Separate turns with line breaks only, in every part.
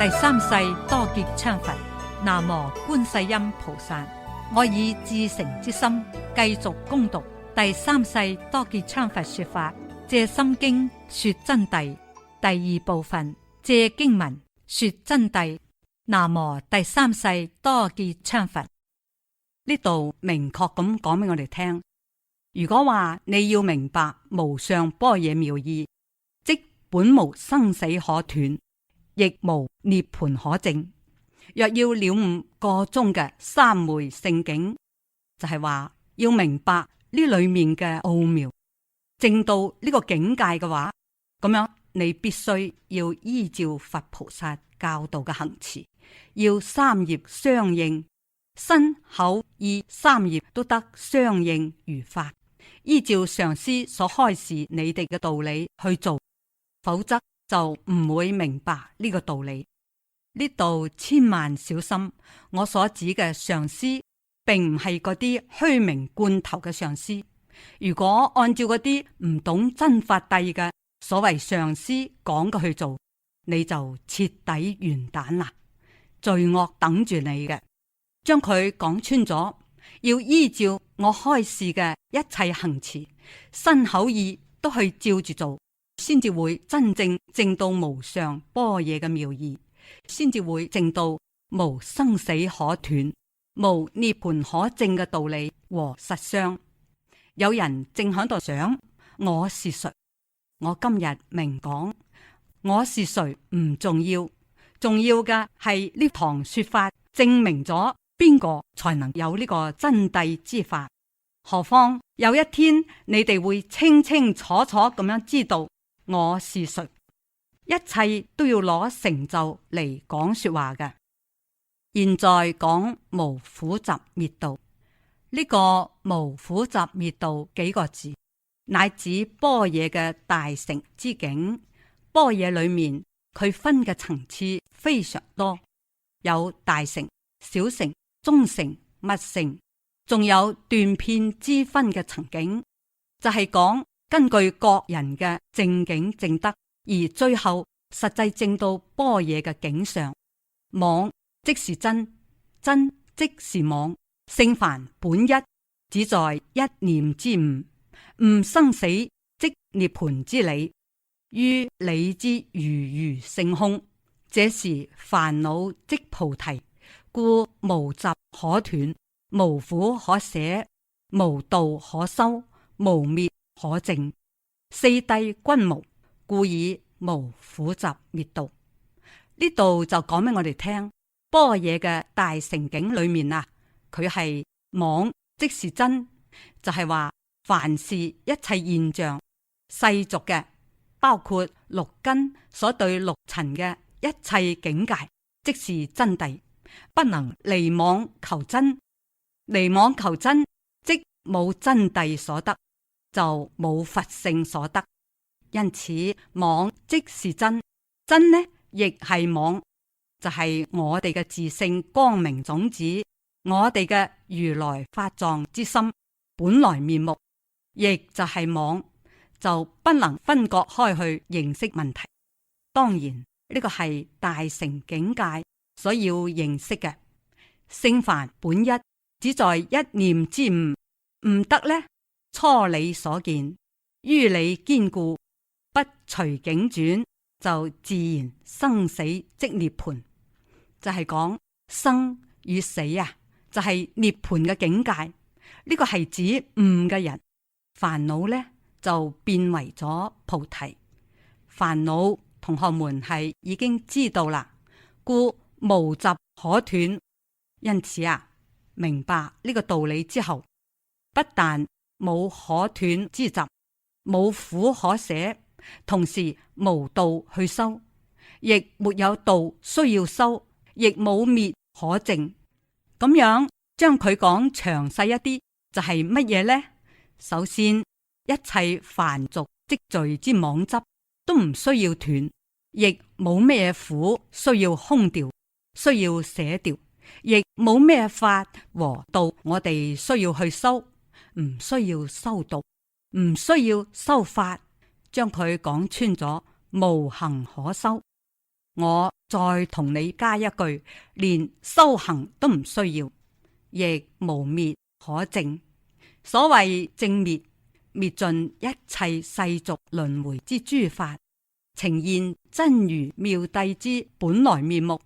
第三世多杰羌佛。南無觀世音菩薩。我以至誠之心繼續攻讀第三世多杰羌佛說法《藉心經》說真諦第二部分，藉經文說真諦。南無第三世多杰羌佛。呢度明確咁講俾我哋聽，如果話你要明白無上般若妙義，即本無生死可斷，亦無涅槃可證。若要了悟個中嘅三昧聖境，就係話要明白呢裏面嘅奧妙，證到呢個境界嘅話，咁樣你必須要依照佛菩薩教導嘅行持，要三業相應，身口意三業都得相應如法，依照上師所開示你哋嘅道理去做，否則就唔會明白呢個道理。呢度千萬小心，我所指嘅上師並唔係嗰啲虛名罐頭嘅上師。如果按照嗰啲唔懂真法諦嘅所謂上師講嘅去做，你就徹底完蛋啦，罪惡等住你嘅。將佢講穿咗，要依照我開示嘅一切行持，身口意都去照住做，先至會真正證到無上般若嘅妙義，先至會證到無生死可斷、無涅槃可證嘅道理和實相。有人正喺度想我是誰，我今日明講，我是誰唔重要，重要嘅係呢堂說法證明咗邊個才能有呢個真諦之法。何況有一天你哋會清清楚楚咁樣知道我是誰。一切都要攞成就嚟講說話嘅。現在講無苦集滅道，呢個無苦集滅道幾個字，乃指般若嘅大成之境。般若裏面佢分嘅層次非常多，有大成、小成、中成、密成，仲有斷片之分嘅層境，就係講根據各人嘅正境正德，而最後實際證到般若嘅境上。妄即是真，真即是妄。聖凡本一，只在一念之悟，悟生死即涅槃之理，於理之如如性空，這是煩惱即菩提，故無集可斷，無苦可捨，無道可修，無滅可證，四諦均無，故以無苦集滅道。呢度就講俾我哋聽，般若嘅大成境裏面啊，佢係妄即是真，就係話凡是一切現象世俗嘅，包括六根所對六塵嘅一切境界，即是真諦，不能離妄求真。離妄求真，即冇真諦所得，就冇佛性所得。因此妄即是真，真呢亦係妄，就係我哋嘅自性光明種子，我哋嘅如來法藏之心本來面目，亦就係妄，就不能分割開去認識問題。當然呢個係大乘境界所要認識嘅。聖凡本一，只在一念之悟，悟得呢初理所見，於理堅固，不隨境轉，就自然生死即涅槃。就係講生與死啊，就係涅槃嘅境界。呢個係指悟嘅人，煩惱呢就變為咗菩提。煩惱同學們係已經知道啦，故無集可斷。因此啊，明白呢個道理之後，不但冇可斷之集，冇苦可捨，同時無道去修，亦沒有道需要修，亦冇滅可證。咁樣將佢講詳細一啲，就係乜嘢呢？首先，一切凡俗積聚之妄執都唔需要斷，亦冇咩苦需要空掉，需要捨掉，亦冇咩法和道我哋需要去修，唔需要修道，唔需要修法，將佢講穿咗，無行可修。我再同你加一句，連修行都唔需要，亦無滅可證。所謂正滅，滅盡一切世俗輪迴之諸法，呈現真如妙諦之本來面目。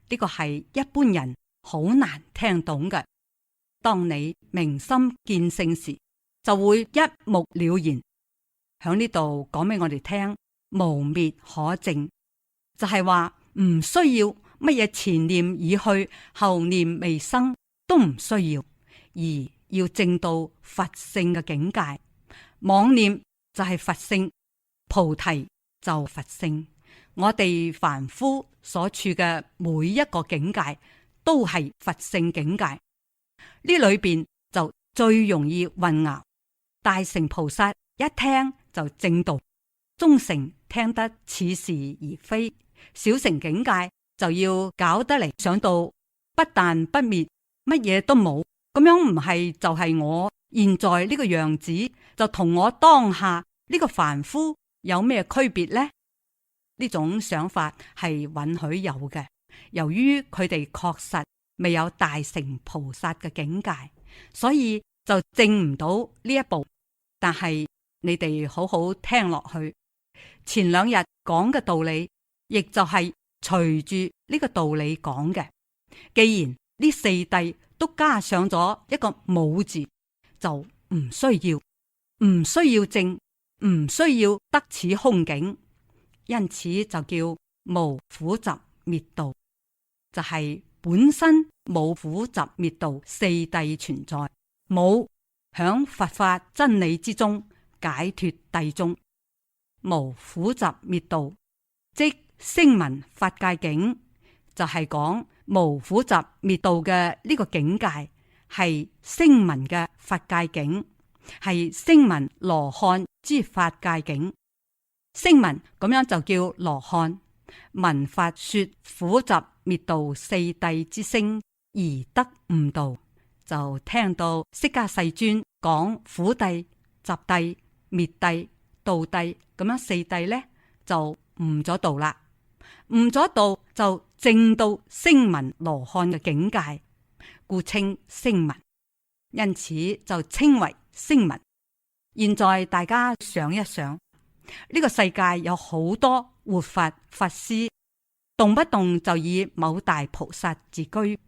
呢個係一般人好難聽懂嘅。當你明心見性時，就會一目了然。響呢度講俾我哋聽，無滅可證，就係話唔需要乜嘢前念已去，後念未生，都唔需要，而要證到佛性嘅境界。妄念就係佛性，菩提就佛性。我哋凡夫所處嘅每一個境界都係佛性境界，呢裏邊就最容易混淆。大乘菩薩一聽就正道，中乘聽得似是而非，小乘境界就要搞得嚟想到不但不滅，乜嘢都冇，咁樣唔係就係我現在呢個樣子，就同我當下呢個凡夫有咩區別呢？呢種想法係允許有嘅，由於佢哋確實未有大乘菩薩嘅境界，所以就證唔到呢一步。但係你哋好好聽落去，前兩日講嘅道理，亦就係隨住呢個道理講嘅。既然呢四諦都加上咗一個無字，就唔需要證，唔需要得此空境。因此就叫無苦集滅道，就係本身冇苦集滅道四諦存在，冇響佛法真理之中解脫諦中，無苦集滅道，即聲聞法界境，就係講無苦集滅道嘅呢個境界係聲聞嘅法界境，係聲聞羅漢之法界境。聲聞咁樣就叫羅漢，聞法說苦集滅道四諦之聲而得悟道，就聽到釋迦世尊講苦諦、集諦、滅諦、道諦咁樣四諦呢，就悟咗道啦。悟咗道就證到聲聞羅漢嘅境界，故稱聲聞，因此就稱為聲聞。現在大家想一想。呢個世界有好多活佛法師，動不動就以某大菩薩自居，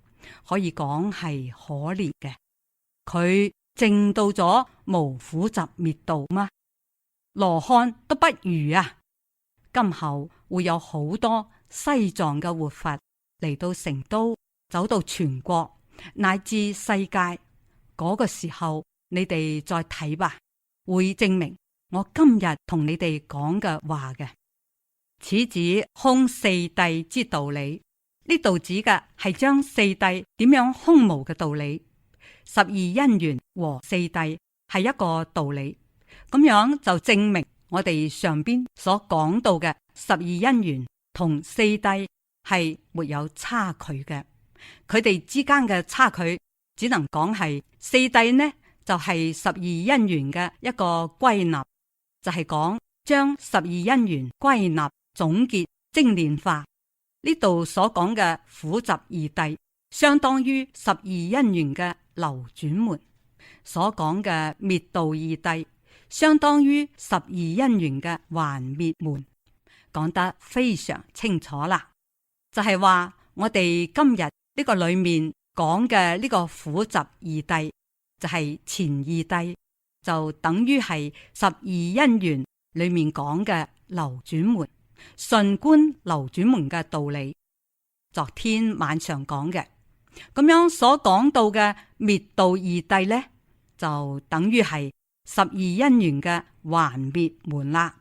可以講係可憐嘅。佢證到咗無苦集滅道嗎？羅漢都不如啊！今後會有好多西藏嘅活佛嚟到成都，走到全國乃至世界，嗰個時候你哋再睇吧，會證明我今日同你哋講嘅話嘅。此指空四諦之道理，呢度指嘅係將四諦點樣空無嘅道理。十二因緣和四諦係一個道理，咁樣就證明我哋上邊所講到嘅十二因緣同四諦係沒有差距嘅。佢哋之間嘅差距只能講係四諦呢就係十二因緣嘅一個歸納。就係講將十二因緣歸納總結精煉化，呢度所講嘅苦集二諦相當於十二因緣嘅流轉門，所講嘅滅道二諦相當於十二因緣嘅還滅門，講得非常清楚啦。就係話我哋今日呢個裏面講嘅呢個苦集二諦，就係前二諦。就等於係十二因緣裏面講嘅流轉門，順觀流轉門嘅道理。昨天晚上講嘅咁樣所講到嘅滅道二諦呢，就等於係十二因緣嘅還滅門啦。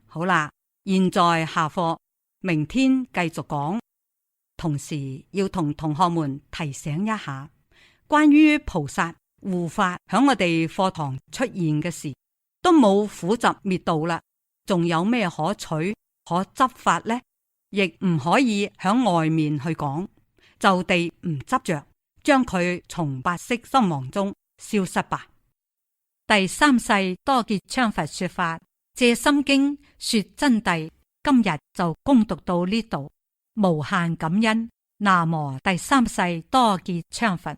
好啦，現在下課，明天繼續講。同時要同同學們提醒一下，關於菩薩護法響我哋課堂出現嘅事，都冇苦集滅道啦，仲有咩可取可執法呢？亦唔可以響外面去講，就地唔執着，將佢從八識心王中消失吧。第三世多杰羌佛說法《藉心經》說真諦，今日就恭讀到呢度。無限感恩。南無第三世多杰羌佛。